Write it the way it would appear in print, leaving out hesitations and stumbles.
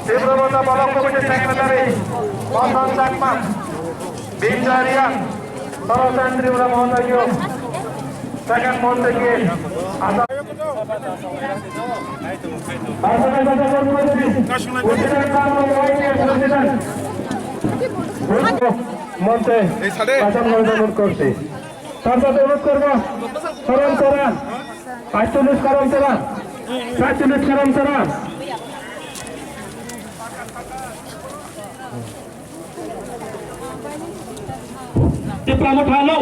তীব্রতা ব্লক কমিটির সেক্রেটারি বন্ধন চাকমা বিঞ্জারিয়া সরোজন ত্রিপুরা মহোদয় সেকেন্ড মন থেকে মঞ্চে অনুরোধ করছি তারপর অনুরোধ করবো স্মরণ করান ৪৫ করম চালান ৪৫ করম চালান Diploma Hello,